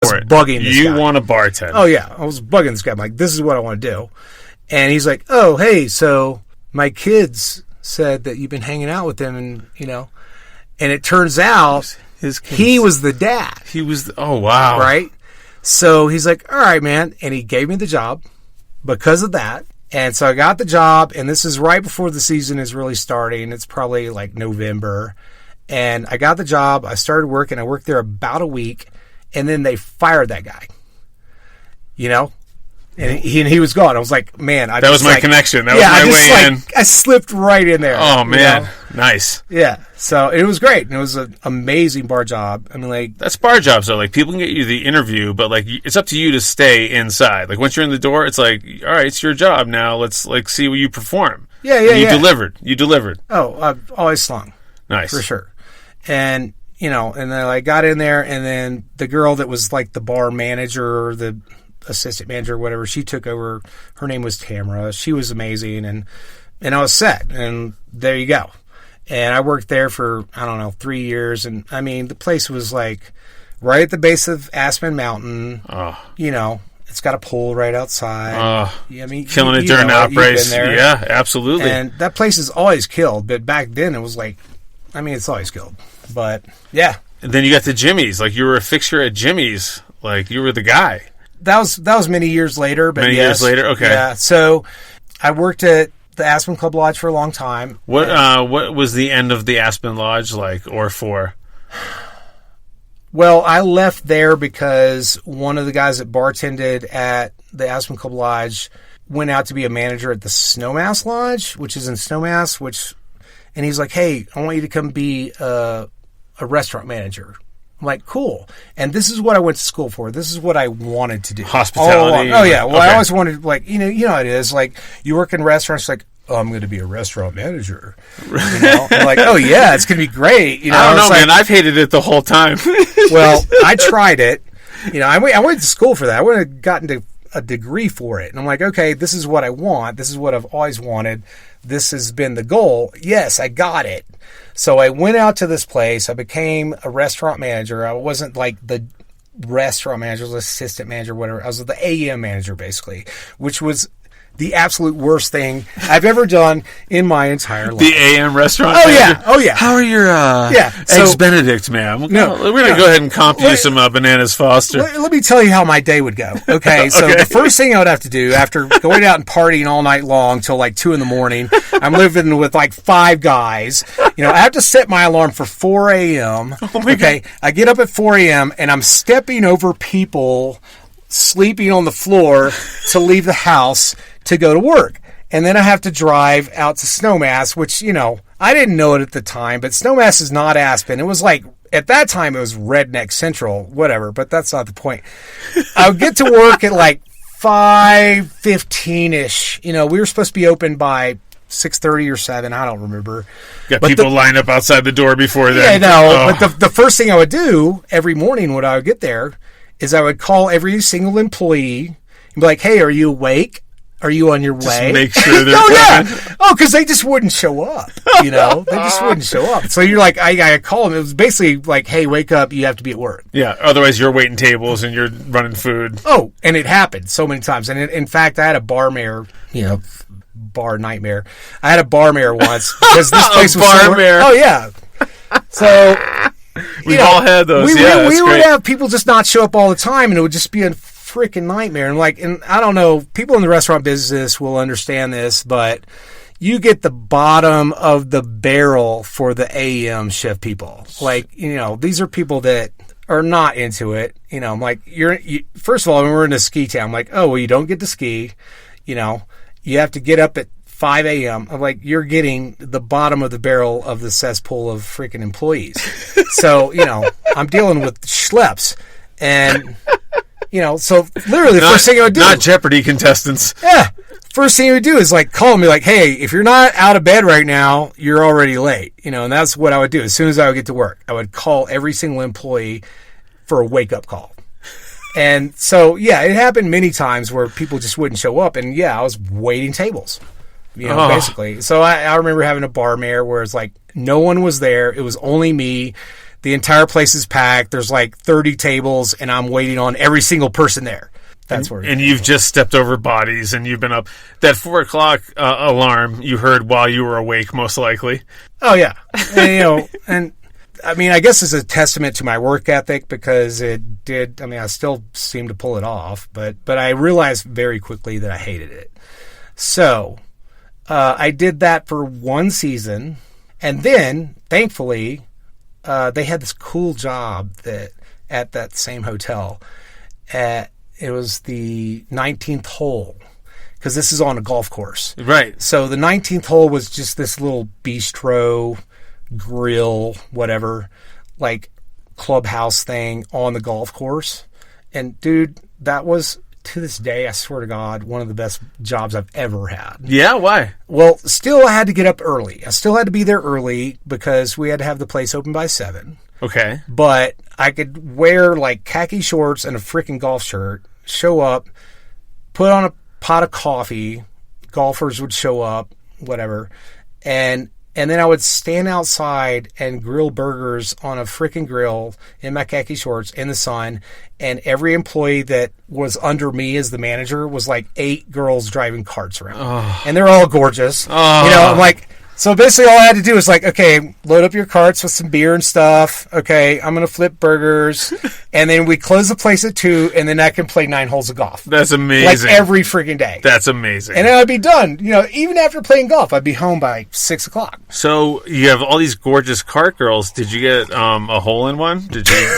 I was bugging this guy. You want to bartend. Oh, yeah. I was bugging this guy. I'm like, this is what I want to do. And he's like, oh, hey, so my kids said that you've been hanging out with them and, and it turns out he was the dad. He was, oh, wow. Right? So he's like, all right, man. And he gave me the job because of that. And so I got the job, and this is right before the season is really starting. It's probably like November. And I got the job. I started working. I worked there about a week, and then they fired that guy. And he was gone. I was like, man. That was my connection. That was my way in. I slipped right in there. Oh, man. Nice. Yeah. So it was great. And it was an amazing bar job. I mean, like... That's bar jobs, though. Like, people can get you the interview, but, like, it's up to you to stay inside. Like, once you're in the door, it's like, all right, it's your job now. Let's, like, see what you perform. Yeah. You delivered. Oh, I've always slung. Nice. For sure. And, and then I got in there, and then the girl that was, like, the bar manager or the assistant manager or whatever, she took over. Her name was Tamara. She was amazing, and I was set, and there you go. And I worked there for, 3 years, and I mean, the place was like right at the base of Aspen Mountain. It's got a pool right outside. Killing it during outbreaks. Yeah, absolutely. And that place is always killed, but back then it was like, it's always killed. But yeah. And then you got the Jimmy's. Like, you were a fixture at Jimmy's. Like, you were the guy. That was many years later. But years later? Okay. Yeah. So I worked at the Aspen Club Lodge for a long time. What was the end of the Aspen Lodge like, or for? Well, I left there because one of the guys that bartended at the Aspen Club Lodge went out to be a manager at the Snowmass Lodge, which is in Snowmass, and he's like, hey, I want you to come be a restaurant manager. I'm like, cool. And this is what I went to school for. This is what I wanted to do. Hospitality. Oh yeah. Well, okay. I always wanted, like, you know how it is. Like, you work in restaurants, like, oh, I'm going to be a restaurant manager. I'm like, oh yeah, it's going to be great. I don't know, man. I've hated it the whole time. Well, I tried it. I went to school for that. I would have gotten a degree for it. And I'm like, okay, this is what I want. This is what I've always wanted. This has been the goal. Yes, I got it. So I went out to this place. I became a restaurant manager. I wasn't like the restaurant manager, I was assistant manager, whatever. I was the AM manager, basically, which was the absolute worst thing I've ever done in my entire life. The AM restaurant manager? Oh, yeah. How are your Eggs Benedict, ma'am? No, we're going to go ahead and comp you some Bananas Foster. Let me tell you how my day would go. Okay, so the first thing I would have to do after going out and partying all night long till like 2 a.m, I'm living with like 5 guys. I have to set my alarm for 4 a.m. Oh my God. I get up at 4 a.m. and I'm stepping over people sleeping on the floor to leave the house to go to work. And then I have to drive out to Snowmass, which, I didn't know it at the time, but Snowmass is not Aspen. It was like, at that time, it was Redneck Central, whatever, but that's not the point. I would get to work at like 5:15-ish. We were supposed to be open by 6:30 or 7. I don't remember. Got people lined up outside the door before then. Yeah, no, but the first thing I would do every morning when I would get there is I would call every single employee and be like, hey, are you awake? Are you on your way? Just make sure they're because they just wouldn't show up. They just wouldn't show up. So you're like, I call them. It was basically like, hey, wake up. You have to be at work. Yeah. Otherwise, you're waiting tables and you're running food. Oh, and it happened so many times. And in fact, I had a bar mayor, bar nightmare. I had a bar mayor once because this place was bar mayor. Oh, yeah. So we've all had those. We would have people just not show up all the time, and it would just be a freaking nightmare. And I don't know, people in the restaurant business will understand this, but you get the bottom of the barrel for the AM shift people. Like, these are people that are not into it. I'm like, first of all, when we're in a ski town, I'm like, oh, well, you don't get to ski. You have to get up at 5 a.m. I'm like, you're getting the bottom of the barrel of the cesspool of freaking employees. So, I'm dealing with schleps. And so literally the first thing I would do... Not Jeopardy contestants. Yeah. First thing I would do is like call me like, hey, if you're not out of bed right now, you're already late. And that's what I would do. As soon as I would get to work, I would call every single employee for a wake-up call. And so, yeah, it happened many times where people just wouldn't show up. And, yeah, I was waiting tables, basically. So I remember having a bar mayor where it's like no one was there. It was only me. The entire place is packed. There's like 30 tables, and I'm waiting on every single person there. That's where. And you've just stepped over bodies, and you've been up. That 4 o'clock alarm you heard while you were awake, most likely. Oh yeah, and, and I mean, I guess it's a testament to my work ethic because it did. I mean, I still seem to pull it off, but I realized very quickly that I hated it. So I did that for 1 season, and then thankfully they had this cool job at that same hotel. It was the 19th hole, because this is on a golf course. Right. So the 19th hole was just this little bistro, grill, whatever, like clubhouse thing on the golf course. And dude, that was, to this day, I swear to God, one of the best jobs I've ever had. Yeah, why? Well, still I had to get up early. I still had to be there early because we had to have the place open by 7. Okay. But I could wear like khaki shorts and a freaking golf shirt, show up, put on a pot of coffee, golfers would show up, whatever, and then I would stand outside and grill burgers on a freaking grill in my khaki shorts in the sun, and every employee that was under me as the manager was like 8 girls driving carts around. Oh. And they're all gorgeous. Oh. You know, I'm like, so basically all I had to do was like, okay, load up your carts with some beer and stuff. Okay, I'm going to flip burgers. And then we close the place at 2, and then I can play 9 holes of golf. That's amazing. Like every freaking day. That's amazing. And then I'd be done. You know, even after playing golf, I'd be home by 6 o'clock. So you have all these gorgeous cart girls. Did you get a hole in one? Did you?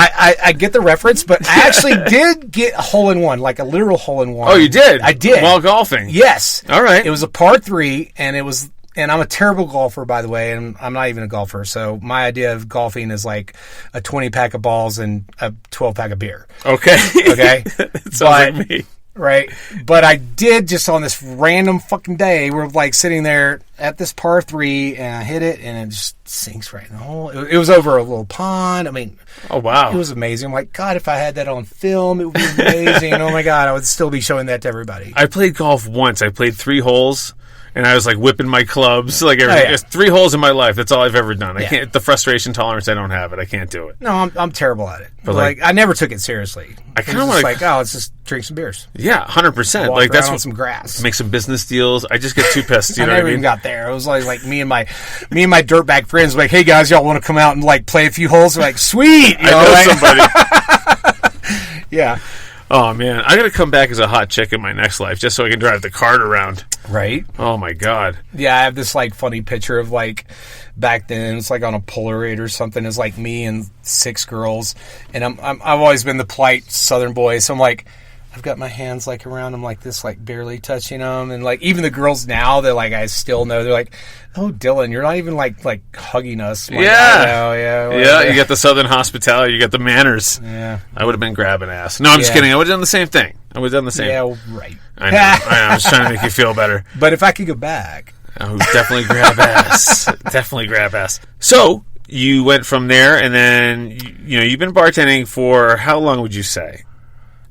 I get the reference, but I actually did get a hole in one, like a literal hole in one. Oh, you did? I did. While golfing? Yes. All right. It was a par 3, and I'm a terrible golfer, by the way, and I'm not even a golfer. So my idea of golfing is like a 20-pack of balls and a 12-pack of beer. Okay. Okay? It sounds like me. Right. But I did, just on this random fucking day, we're like sitting there at this par 3, and I hit it, and it just sinks right in the hole. It was over a little pond. I mean, oh, wow. It was amazing. I'm like, God, if I had that on film, it would be amazing. Oh, my God, I would still be showing that to everybody. I played golf once. I played 3 holes. And I was like whipping my clubs, like everything. Oh, yeah. 3 holes in my life. That's all I've ever done. I Yeah. can't. The frustration tolerance, I don't have it. I can't do it. No, I'm terrible at it. But like I never took it seriously. I kind of want like, oh, let's just drink some beers. Yeah, 100%. Walk Like that's on what, some grass. make some business deals. I just get too pissed. You I know never what I even mean? got there. It was like me and my dirtbag friends were like, hey guys, y'all want to come out and like play a few holes? We're like, sweet. You know, I know somebody. Yeah. Oh man, I got to come back as a hot chick in my next life just so I can drive the cart around. Right. Oh my God. Yeah, I have this like funny picture of like back then. It's like on a Polaroid or something. It's like me and 6 girls, and I've always been the polite Southern boy, so I'm like, I've got my hands like around them like this, like barely touching them, and like even the girls now that like I still know, they're like, oh Dylan, you're not even like hugging us. I'm like, Yeah. I know, yeah. Yeah, you got the Southern hospitality, you got the manners. Yeah. I would have been grabbing ass. No, I'm just kidding. I would have done the same thing. I would have done the same. Yeah, well, right. I know. I was trying to make you feel better. But if I could go back. Oh, definitely grab ass. Definitely grab ass. So, you went from there, and then, you know, you've been bartending for how long would you say?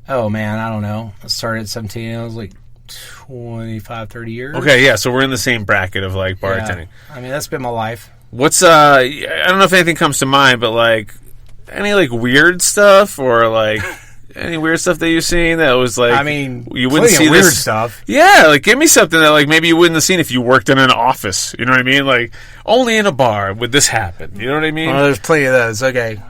Oh, man, I don't know. I started at 17. I was like 25, 30 years. Okay, yeah, so we're in the same bracket of, like, bartending. Yeah. I mean, that's been my life. What's, I don't know if anything comes to mind, but, like, any, like, weird stuff or, like... Any weird stuff that you've seen that was like, I mean, you wouldn't see weird this stuff. Yeah, like give me something that like maybe you wouldn't have seen if you worked in an office. You know what I mean? Like only in a bar would this happen. You know what I mean? Oh, there's plenty of those. Okay,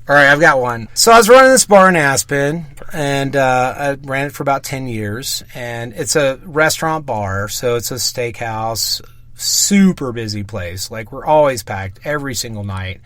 all right, I've got one. So I was running this bar in Aspen, and I ran it for about 10 years. And it's a restaurant bar, so it's a steakhouse, super busy place. Like we're always packed every single night,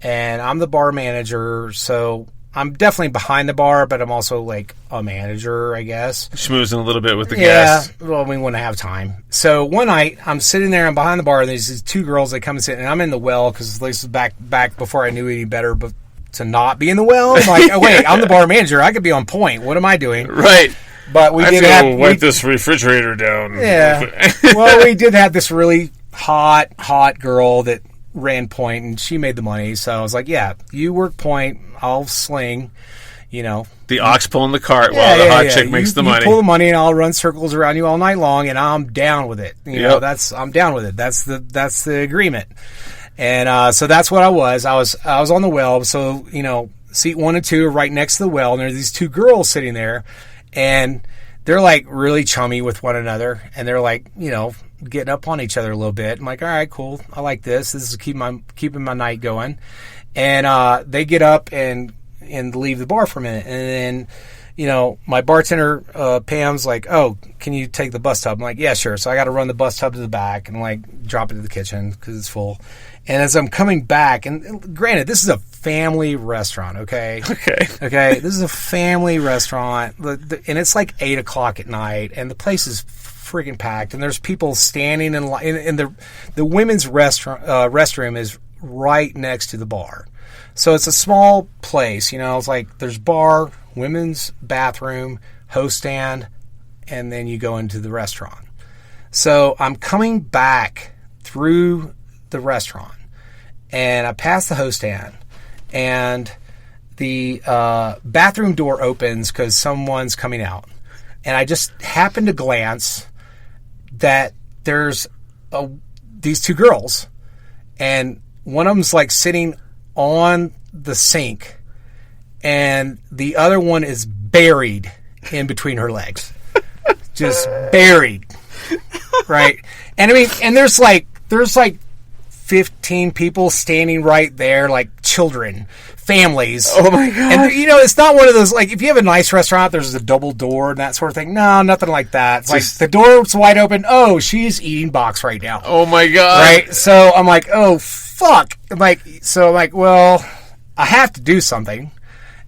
and I'm the bar manager, so. I'm definitely behind the bar, but I'm also like a manager, I guess. Schmoozing a little bit with the guests. Yeah, well, we wouldn't have time. So one night, I'm sitting there, I'm behind the bar, and there's these 2 girls that come and sit, and I'm in the well, because this is back before I knew any better, but to not be in the well. I'm like, oh, wait, I'm the bar manager. I could be on point. What am I doing? Right. But we did have... wipe this refrigerator down. Yeah. Well, we did have this really hot girl that ran point, and she made the money, so I was like, yeah, you work point, I'll sling, you know. The ox pulling the cart while the hot chick makes the money. You pull the money, and I'll run circles around you all night long, and I'm down with it. You know, I'm down with it. That's the agreement. And so that's what I was. I was on the well. So, seat 1 and 2 are right next to the well, and there's these 2 girls sitting there, and they're like really chummy with one another, and they're like, getting up on each other a little bit. I'm like, all right, cool. I like this. This is keeping my night going. And they get up and leave the bar for a minute, and then my bartender Pam's like, oh, can you take the bus tub? I'm like, yeah, sure. So I got to run the bus tub to the back and like drop it to the kitchen because it's full. And as I'm coming back, and granted, this is a family restaurant, okay? Okay, this is a family restaurant, and it's like 8 o'clock at night, and the place is freaking packed, and there's people standing in line, and the women's restroom is right next to the bar. So it's a small place, it's like there's bar, women's bathroom, host stand, and then you go into the restaurant. So I'm coming back through the restaurant, and I pass the host stand, and the bathroom door opens because someone's coming out, and I just happen to glance that there's these 2 girls, and one of them's like sitting on the sink, and the other one is buried in between her legs. Just buried. Right? And I mean, and there's like 15 people standing right there, like children, families. Oh my God. And it's not one of those, like, if you have a nice restaurant, there's a double door and that sort of thing. No, nothing like that. It's like the door's wide open. Oh, she's eating box right now. Oh my God. Right? So I'm like, oh, fuck. I'm like, well, I have to do something.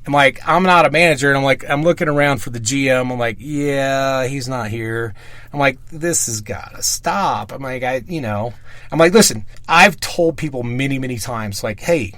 I'm like, I'm not a manager. And I'm looking around for the GM. I'm like, yeah, he's not here. I'm like, this has got to stop. I'm like, I'm like, listen, I've told people many, many times, like, hey,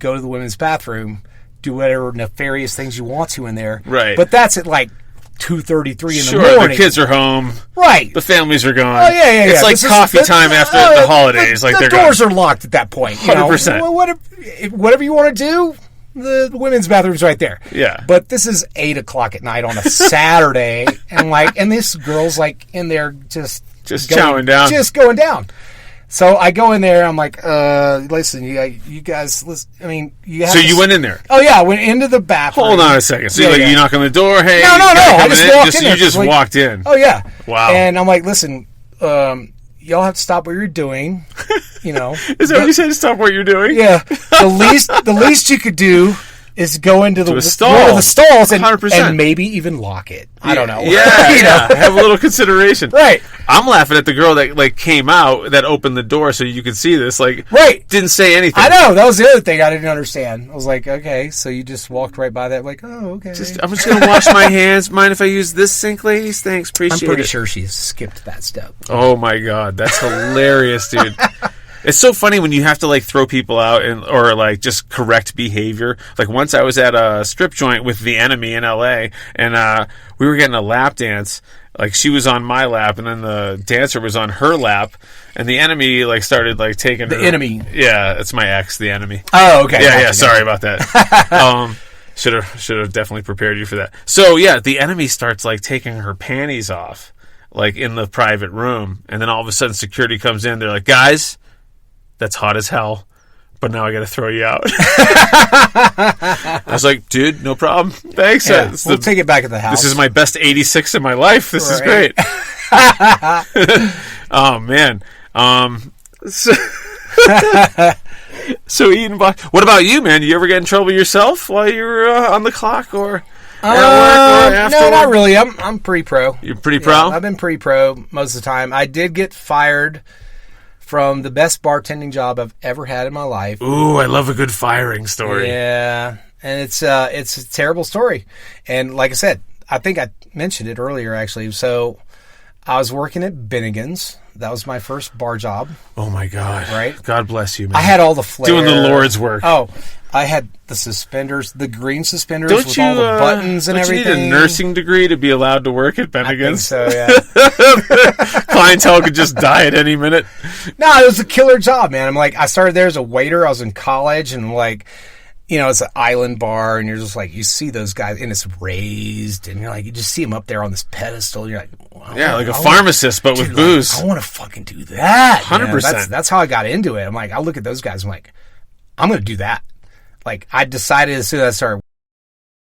go to the women's bathroom, do whatever nefarious things you want to in there. Right. But that's at like 2:33 in the morning. Sure, the kids are home. Right. The families are gone. Oh, yeah. It's like coffee time after the holidays. The doors are locked at that point. 100%. Whatever you want to do, the women's bathroom's right there. Yeah. But this is 8 o'clock at night on a Saturday, and this girl's like in there just chowing down. Just going down. So I go in there. I'm like, listen, you guys, listen, I mean, you have So you went in there? Oh, yeah. I went into the bathroom. Hold on a second. So you knock on the door? Hey. No. I just walked in. You just walked in. Oh, yeah. Wow. And I'm like, listen, y'all have to stop what you're doing. Is that what you said? Stop what you're doing? Yeah. The least you could do is go into the stall. one of the stalls and 100%. and maybe even lock it. I don't know. Yeah. Have a little consideration. Right. I'm laughing at the girl that like came out that opened the door so you could see this. Like, right. Didn't say anything. I know. That was the other thing I didn't understand. I was like, okay, so you just walked right by that. Like, oh, okay. I'm just gonna wash my hands. Mind if I use this sink, ladies? Thanks. Appreciate it. I'm pretty sure she skipped that step. Oh my God, that's hilarious, dude. It's so funny when you have to like throw people out or like just correct behavior. Like once I was at a strip joint with the Enemy in LA, and we were getting a lap dance. Like she was on my lap, and then the dancer was on her lap, and the Enemy like started like taking the her. Enemy. Yeah, it's my ex, the Enemy. Oh, okay. Yeah. Sorry about that. Should have definitely prepared you for that. So yeah, the Enemy starts like taking her panties off, like in the private room, and then all of a sudden security comes in. They're like, guys, that's hot as hell, but now I got to throw you out. I was like, dude, no problem. Thanks. Yeah, we'll take it back at the house. This is my best 86 in my life. This is great. Oh, man. So eating box. What about you, man? Do you ever get in trouble yourself while you're on the clock or at work or after? No, not really. I'm pretty pro. You're pretty pro? I've been pretty pro most of the time. I did get fired from the best bartending job I've ever had in my life. Ooh, I love a good firing story. Yeah, and it's a terrible story. And like I said, I think I mentioned it earlier, actually. So I was working at Bennigan's. That was my first bar job. Oh, my God. Right? God bless you, man. I had all the flair. Doing the Lord's work. Oh, I had the suspenders, the green suspenders with all the buttons and everything. Don't you need a nursing degree to be allowed to work at Bennigan's? I think so, yeah. Clientele could just die at any minute. No, it was a killer job, man. I'm like, I started there as a waiter. I was in college, and like, it's an island bar, and you're just like, you see those guys, and it's raised, and you're like, you just see them up there on this pedestal, and you're like, like a pharmacist, but with booze. I want to fucking do that. 100%. That's how I got into it. I'm like, I look at those guys, I'm like, I'm going to do that. Like, I decided as soon as I started